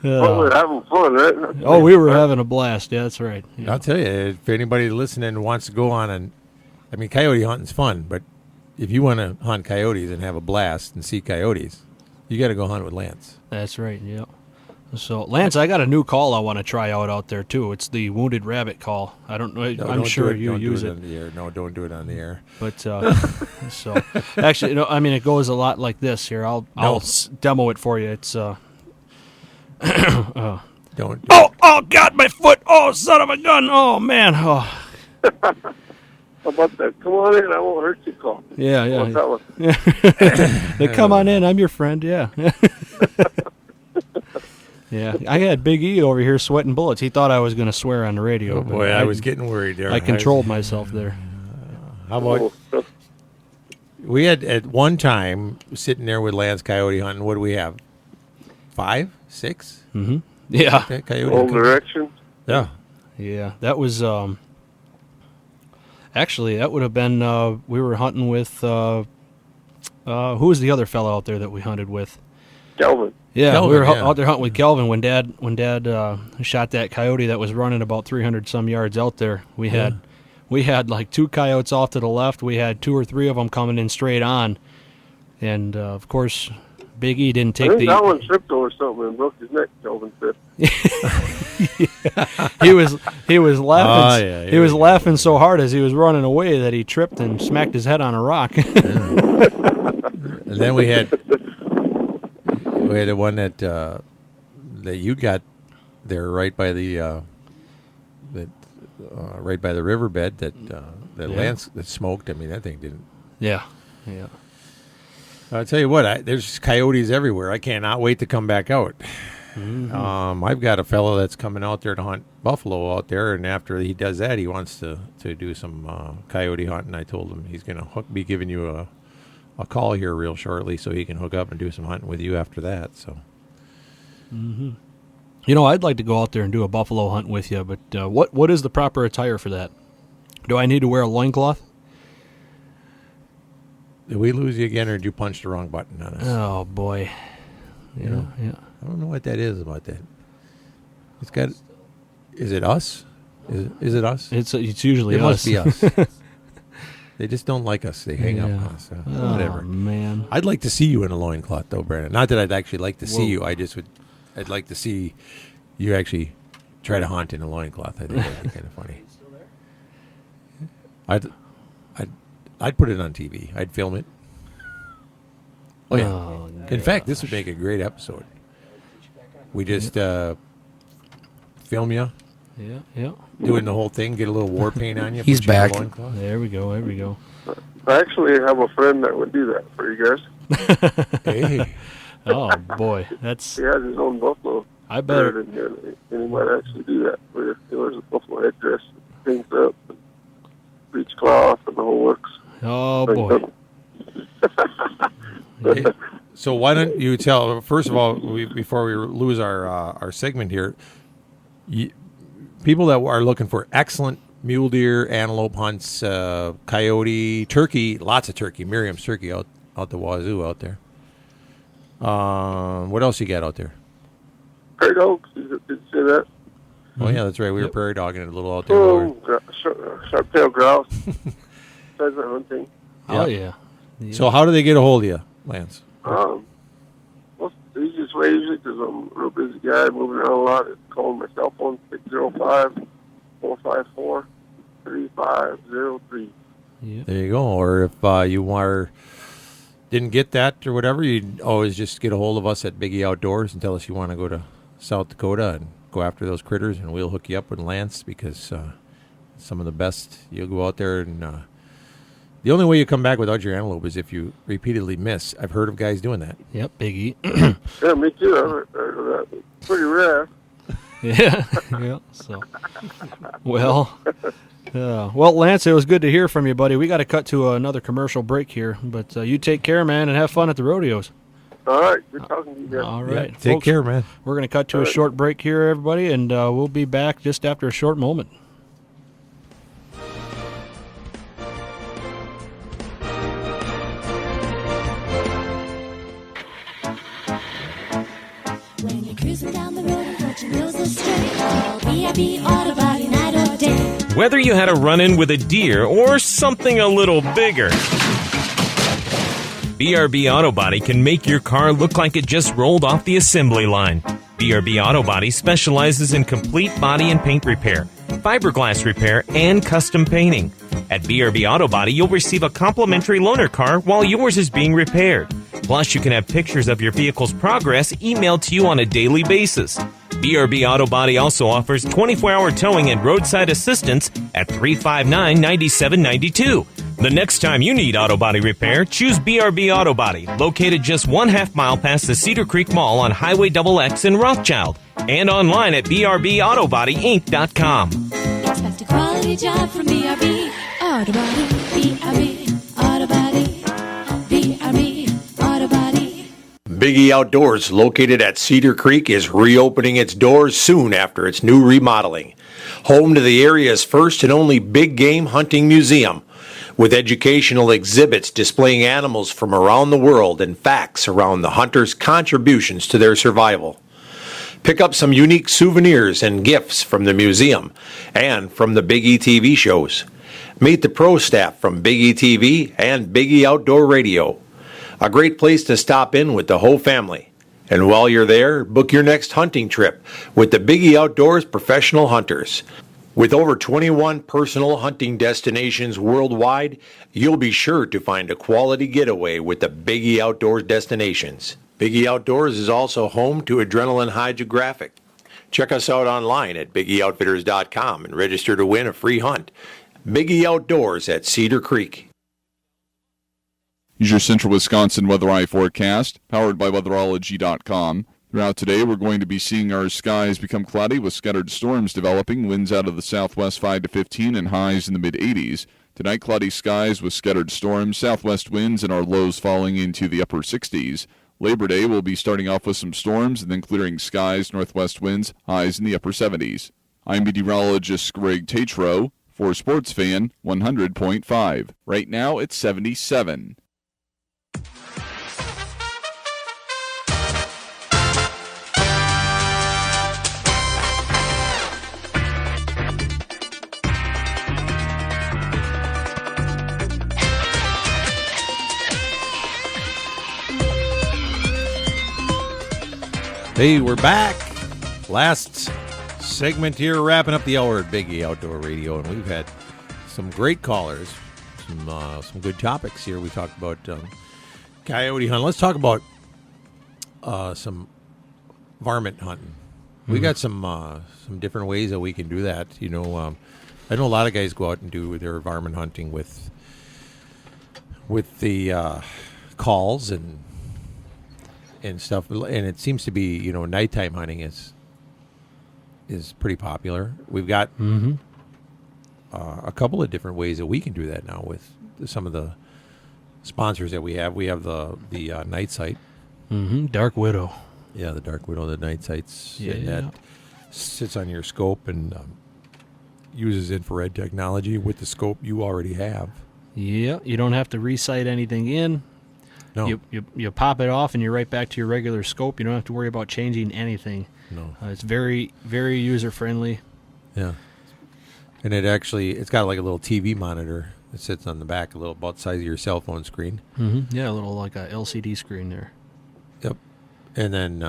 Well, we're having fun, right? Oh, we were having a blast. Yeah, that's right. Yeah. I'll tell you, if anybody listening wants to go on coyote hunting's fun, but if you want to hunt coyotes and have a blast and see coyotes, you got to go hunt with Lance. That's right. Yeah. So, Lance, I got a new call I want to try out there too. It's the wounded rabbit call. I don't know. I'm sure you use it. On the air. No, don't do it on the air. But so actually, it goes a lot like this. Here, I'll demo it for you. It's don't. Oh God, my foot! Oh, son of a gun! Oh man! Oh. How about that? Come on in. I won't hurt you, call. Yeah. They come on in. I'm your friend. Yeah. Yeah, I had Big E over here sweating bullets. He thought I was going to swear on the radio. Oh, boy, I was getting worried there. I controlled myself there. How about we had at one time sitting there with Lance coyote hunting? What do we have? 5, 6? Mm-hmm. Yeah. Coyote. All direction. Yeah. Yeah, that was actually that would have been we were hunting with who was the other fellow out there that we hunted with? Kelvin. Yeah, Kelvin, we were out there hunting with Kelvin when Dad shot that coyote that was running about 300 some yards out there. We had like 2 coyotes off to the left. We had 2 or 3 of them coming in straight on, and of course, Big E didn't take the. That one tripped over something and broke his neck. Kelvin said. He was laughing. He was laughing so hard as he was running away that he tripped and smacked his head on a rock. And then we had the one that you got there right by the right by the riverbed that Lance that smoked. I mean, that thing didn't. Yeah. I'll tell you what, there's coyotes everywhere. I cannot wait to come back out. I've got a fellow that's coming out there to hunt buffalo out there, and after he does that, he wants to do some coyote hunting. I told him he's going to be giving you a call here real shortly so he can hook up and do some hunting with you after that. So, I'd like to go out there and do a buffalo hunt with you, but what is the proper attire for that? Do I need to wear a loincloth? Did we lose you again, or did you punch the wrong button on us? Oh, boy. Yeah. I don't know what that is about that. It's got. Is it us? Is it us? It's usually us. It must be us. They just don't like us. They hang up on us. Whatever. Oh, man. I'd like to see you in a loincloth, though, Brandon. Not that I'd actually like to see you. I'd like to see you actually try to hunt in a loincloth. I think that'd be kind of funny. I'd put it on TV. I'd film it. Oh, yeah. Oh, in fact, this would make a great episode. We just film you. Yeah. Doing the whole thing, get a little war paint on you. He's put you in a back. loincloth. There we go. I actually have a friend that would do that for you guys. Hey. Oh, boy. That's. He has his own buffalo. I bet. And he might actually do that for you. He wears a buffalo headdress, things up, and breech cloth, and the whole works. Oh, boy. So why don't you tell? First of all, before we lose our segment here, people that are looking for excellent mule deer, antelope hunts, coyote, turkey, lots of turkey, Miriam's turkey out the wazoo out there. What else you got out there? Prairie dogs, did you say that? Oh yeah, that's right. We were prairie dogging it a little out there. Sharp-tailed grouse, pheasant hunting. Oh yeah. So how do they get a hold of you, Lance? Well, the easiest way usually, because I'm a real busy guy, moving around a lot, is calling my cell phone, 605-454-3503. Yeah. There you go. Or if you didn't get that or whatever, you'd always just get a hold of us at Biggie Outdoors and tell us you want to go to South Dakota and go after those critters, and we'll hook you up with Lance, because some of the best. You'll go out there, and the only way you come back without your antelope is if you repeatedly miss. I've heard of guys doing that. Yep, Biggie. Yeah, me too. I've heard of that. It's pretty rare. Yeah. So, well, Lance, it was good to hear from you, buddy. We got to cut to another commercial break here, but you take care, man, and have fun at the rodeos. All right, good talking to you guys. All right, yeah, take care, man. We're going to cut to a short break here, everybody, and we'll be back just after a short moment. When you're cruising down the road and watching wheels astray, call B.I.B. Auto Body night or day. Whether you had a run-in with a deer or something a little bigger, BRB Auto Body can make your car look like it just rolled off the assembly line. BRB Auto Body specializes in complete body and paint repair, fiberglass repair, and custom painting. At BRB Auto Body, you'll receive a complimentary loaner car while yours is being repaired. Plus, you can have pictures of your vehicle's progress emailed to you on a daily basis. BRB Auto Body also offers 24-hour towing and roadside assistance at 359-9792. The next time you need auto body repair, choose BRB Auto Body, located just 1/2 mile past the Cedar Creek Mall on Highway XX in Rothschild, and online at BRBAutoBodyInc.com. Expect a quality job from BRB Auto Body. BRB Auto Body. BRB Auto Body. Biggie Outdoors, located at Cedar Creek, is reopening its doors soon after its new remodeling. Home to the area's first and only big game hunting museum, with educational exhibits displaying animals from around the world and facts around the hunters' contributions to their survival. Pick up some unique souvenirs and gifts from the museum and from the Biggie TV shows. Meet the pro staff from Biggie TV and Biggie Outdoor Radio. A great place to stop in with the whole family. And while you're there, book your next hunting trip with the Biggie Outdoors Professional Hunters. With over 21 personal hunting destinations worldwide, you'll be sure to find a quality getaway with the Biggie Outdoors destinations. Biggie Outdoors is also home to Adrenaline Hydrographic. Check us out online at BiggieOutfitters.com and register to win a free hunt. Biggie Outdoors at Cedar Creek. Here's your Central Wisconsin Weather Eye forecast, powered by Weatherology.com. Throughout today, we're going to be seeing our skies become cloudy with scattered storms developing, winds out of the southwest 5 to 15 and highs in the mid-80s. Tonight, cloudy skies with scattered storms, southwest winds, and our lows falling into the upper 60s. Labor Day will be starting off with some storms and then clearing skies, northwest winds, highs in the upper 70s. I'm meteorologist Greg Tatro for Sports Fan 100.5. Right now, it's 77. Hey, we're back. Last segment here, wrapping up the hour at Big E Outdoor Radio, and we've had some great callers, some good topics here. We talked about coyote hunting. Let's talk about some varmint hunting. We got some different ways that we can do that. You know, I know a lot of guys go out and do their varmint hunting with the calls and stuff, and it seems to be, you know, nighttime hunting is pretty popular. We've got a couple of different ways that we can do that now with some of the sponsors that we have. We have the night sight, Dark Widow. Yeah, the Dark Widow, the night sights. Yeah. That sits on your scope and uses infrared technology with the scope you already have. Yeah, you don't have to resight anything in. No. You pop it off and you're right back to your regular scope. You don't have to worry about changing anything. No. It's very, very user-friendly. Yeah. And it's got like a little TV monitor that sits on the back, a little about the size of your cell phone screen. Yeah, a little like a LCD screen there. Yep. And then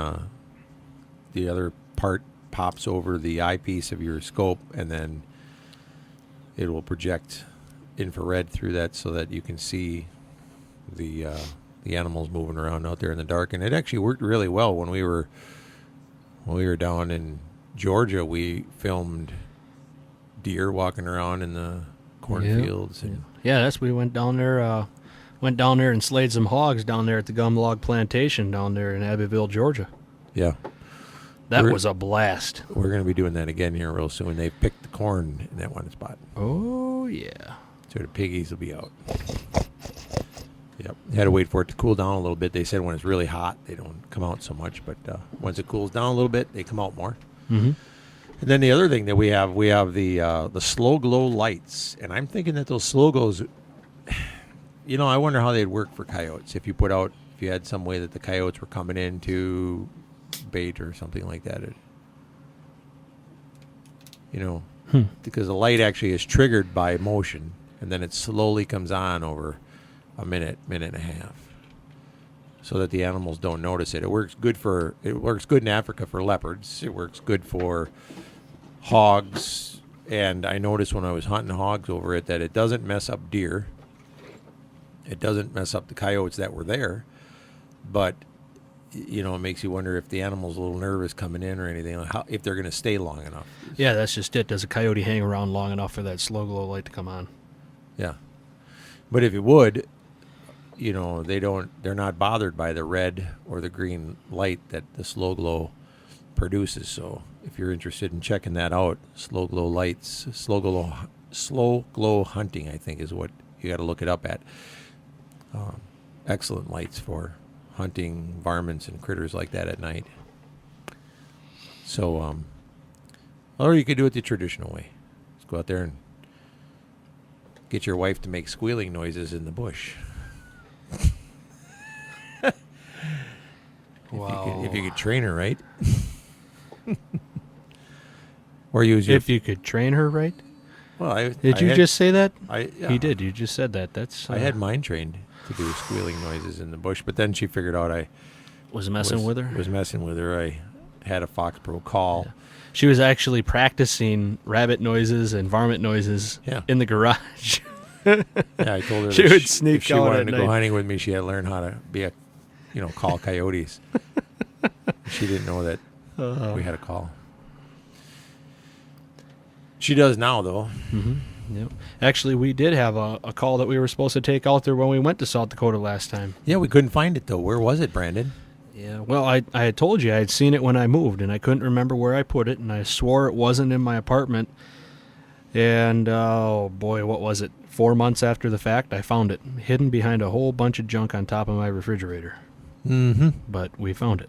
the other part pops over the eyepiece of your scope, and then it will project infrared through that so that you can see the animals moving around out there in the dark. And it actually worked really well when we were down in Georgia. We filmed deer walking around in the cornfields. Yeah, we went down there and slayed some hogs down there at the Gum Log Plantation down there in Abbeville, Georgia. Yeah. That was a blast. We're going to be doing that again here real soon. They've picked the corn in that one spot. Oh, yeah. So the piggies will be out. Yep. Had to wait for it to cool down a little bit. They said when it's really hot, they don't come out so much. But once it cools down a little bit, they come out more. Mm-hmm. And then the other thing that we have the slow glow lights. And I'm thinking that those slow glows, you know, I wonder how they'd work for coyotes. If you had some way that the coyotes were coming in to bait or something like that. Because the light actually is triggered by motion, and then it slowly comes on over a minute and a half, so that the animals don't notice it. It works good in Africa for leopards. It works good for hogs, and I noticed when I was hunting hogs over it that it doesn't mess up deer. It doesn't mess up the coyotes that were there, but you know, it makes you wonder if the animal's a little nervous coming in or anything, if they're going to stay long enough. Yeah, that's just it. Does a coyote hang around long enough for that slow glow light to come on? Yeah. But if it would, you know, they're not bothered by the red or the green light that the slow glow produces. So if you're interested in checking that out, slow glow lights, slow glow hunting, I think is what you got to look it up at. Excellent lights for hunting varmints and critters like that at night. So, or you could do it the traditional way. Just go out there and get your wife to make squealing noises in the bush. Wow. If you could train her right. Or use your... If you could train her right? Well, Did you just say that? Yeah. He did. You just said that. That's. I had mine trained to do squealing noises in the bush, but then she figured out I was messing with her. Was messing with her. I had a Fox Pro call. Yeah. She was actually practicing rabbit noises and varmint noises in the garage. Yeah, I told her she that would sneak if she out wanted at to night. go hunting with me, she had to learn how to call coyotes. She didn't know that we had a call. She does now, though. Mm-hmm. Yep. Actually, we did have a call that we were supposed to take out there when we went to South Dakota last time. Yeah, we couldn't find it, though. Where was it, Brandon? Yeah, well, I had told you I had seen it when I moved, and I couldn't remember where I put it, and I swore it wasn't in my apartment. And, oh boy, what was it? 4 months after the fact, I found it, hidden behind a whole bunch of junk on top of my refrigerator. Mm-hmm. But we found it.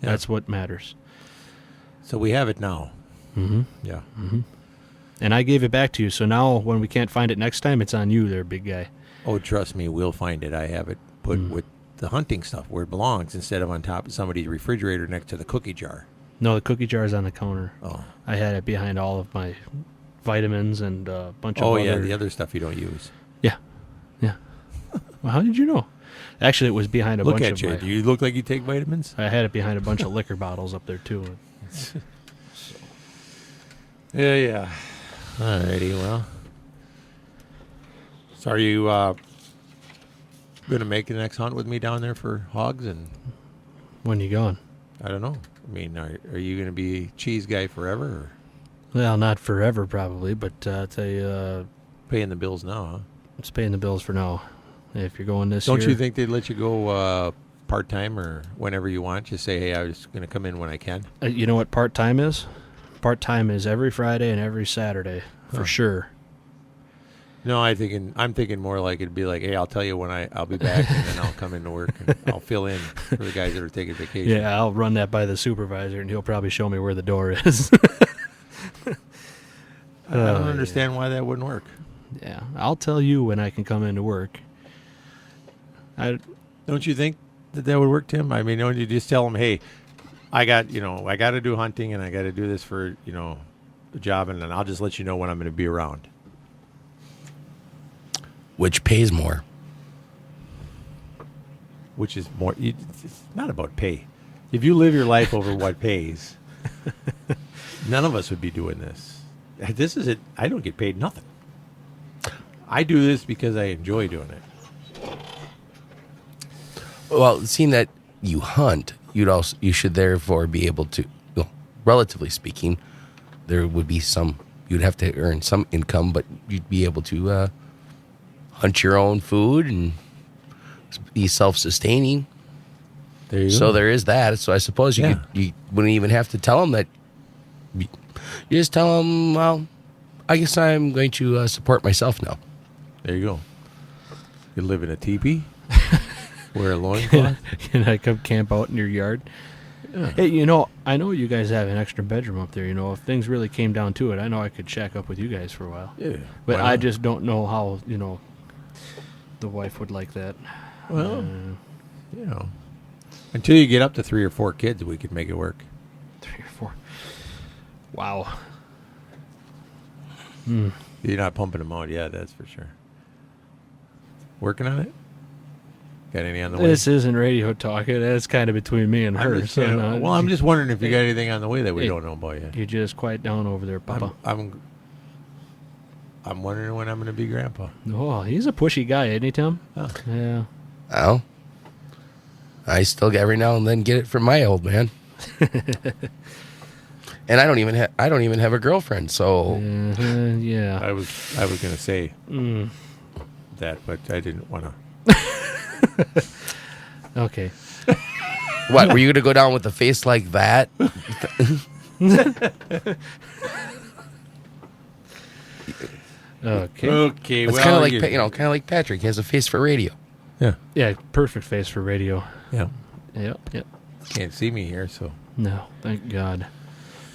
Yeah. That's what matters. So we have it now. Mm-hmm. Yeah. Mm-hmm. And I gave it back to you, so now when we can't find it next time, it's on you there, big guy. Oh, trust me, we'll find it. I have it put with the hunting stuff where it belongs instead of on top of somebody's refrigerator next to the cookie jar. No, the cookie jar is on the counter. Oh. I had it behind all of my vitamins and a bunch of Oh, other... yeah, the other stuff you don't use. Yeah. Yeah. Well, how did you know? Actually, it was behind a bunch of... Look at you. Do you look like you take vitamins? I had it behind a bunch of liquor bottles up there, too. So. Yeah. Alrighty, well. So are you going to make the next hunt with me down there for hogs? And when you going? I don't know. I mean, are you going to be cheese guy forever? Or? Well, not forever, probably, but I'll tell you... paying the bills now, huh? It's paying the bills for now. If you're going this Don't year... you think they'd let you go part-time or whenever you want? Just say, hey, I was going to come in when I can. You know what part-time is? Part-time is every Friday and every Saturday, for sure. No, I'm thinking more like it'd be like, hey, I'll tell you when I'll be back, and then I'll come into work and I'll fill in for the guys that are taking vacation. Yeah, I'll run that by the supervisor, and he'll probably show me where the door is. I don't understand why that wouldn't work. Yeah, I'll tell you when I can come into work. Don't you think that would work, Tim? I mean, don't you just tell them, hey, I got to do hunting and I got to do this for, the job, and then I'll just let you know when I'm going to be around. Which pays more? Which is more? It's not about pay. If you live your life over what pays, none of us would be doing this. This is it. I don't get paid nothing. I do this because I enjoy doing it. Well, seeing that you hunt, you should therefore be able to, relatively speaking, there would be you'd have to earn some income, but you'd be able to hunt your own food and be self-sustaining. There you so go. there is that. So I suppose you wouldn't even have to tell them that. You just tell them, well, I guess I'm going to support myself now. There you go. You live in a teepee, wear a loincloth. Can I come camp out in your yard? Yeah. Hey, I know you guys have an extra bedroom up there. If things really came down to it, I know I could shack up with you guys for a while. Yeah. But I just don't know how, the wife would like that. Well, until you get up to 3 or 4 kids, we could make it work. 3 or 4. Wow. You're not pumping them out yet, that's for sure. Working on it? Got any on the way? This isn't radio talk. That's kind of between me and her. I'm just wondering if you got anything on the way that we don't know about yet. You just quiet down over there, Papa. I'm wondering when I'm going to be Grandpa. Oh, he's a pushy guy, isn't he, Tim? Oh. Yeah. Well, I still every now and then get it from my old man. And I don't even have a girlfriend, so yeah. I was going to say that, but I didn't want to. Okay. What, were you going to go down with a face like that? Okay. It's kind of like Patrick. He has a face for radio. Yeah. Yeah, perfect face for radio. Yeah. Yep. Can't see me here, so. No, thank God.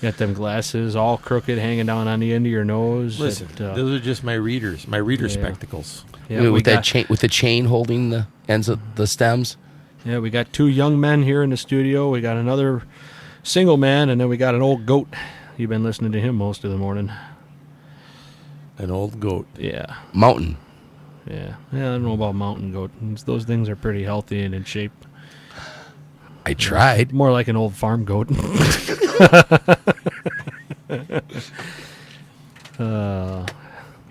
Got them glasses all crooked hanging down on the end of your nose. Listen, those are just my reader spectacles. Yeah, with the chain holding the ends of the stems. Yeah, we got 2 young men here in the studio. We got another single man, and then we got an old goat. You've been listening to him most of the morning. An old goat. Yeah. Mountain. Yeah. I don't know about mountain goat. Those things are pretty healthy and in shape. I tried. More like an old farm goat.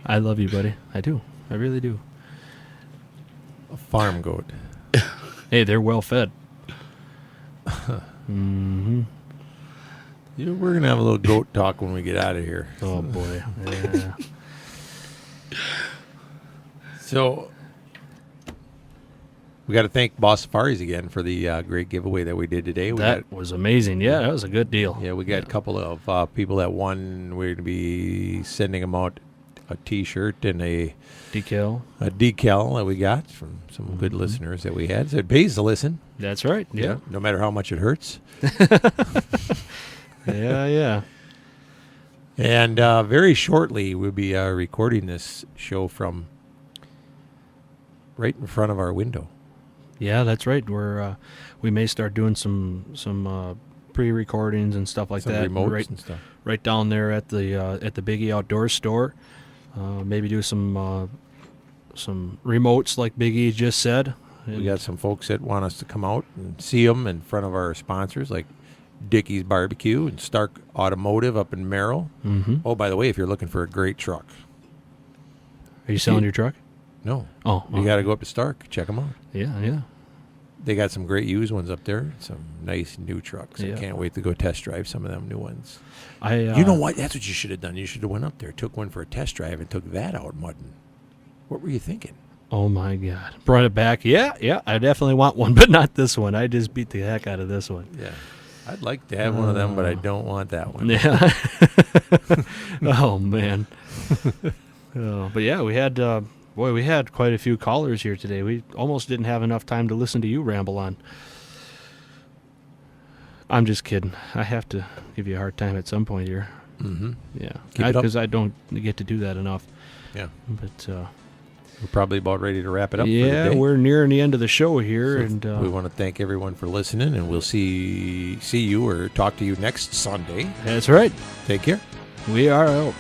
I love you, buddy. I do. I really do. A farm goat. Hey, they're well fed. Mm-hmm. We're going to have a little goat talk when we get out of here. Oh, boy. Yeah. So, We got to thank Boss Safaris again for the great giveaway that we did today. That was amazing. Yeah, that was a good deal. Yeah, we got a couple of people that won. We're going to be sending them out a T-shirt and a decal that we got from some good listeners that we had. So it pays to listen. That's right. Yeah. No matter how much it hurts. Yeah. And very shortly, we'll be recording this show from right in front of our window. Yeah, that's right. We may start doing some pre-recordings and stuff like Some that. remotes and stuff. Right down there at the Biggie Outdoor Store. Maybe do some remotes like Biggie just said. We got some folks that want us to come out and see them in front of our sponsors, like Dickey's Barbecue and Stark Automotive up in Merrill. Mm-hmm. Oh, by the way, if you're looking for a great truck. Are you selling your truck? No. Oh. You got to go up to Stark. Check them out. Yeah. They got some great used ones up there. Some nice new trucks. Yeah. I can't wait to go test drive some of them new ones. You know what? That's what you should have done. You should have went up there, took one for a test drive, and took that out mudding. What were you thinking? Oh, my God. Brought it back. Yeah. I definitely want one, but not this one. I just beat the heck out of this one. Yeah. I'd like to have one of them, but I don't want that one. Yeah. Oh, man. But yeah, we had quite a few callers here today. We almost didn't have enough time to listen to you ramble on. I'm just kidding. I have to give you a hard time at some point here. Mm-hmm. Yeah. Keep it up. Because I don't get to do that enough. Yeah. But we're probably about ready to wrap it up for yeah, the day. we're nearing the end of the show here. So and we want to thank everyone for listening, and we'll see you or talk to you next Sunday. That's right. Take care. We are out.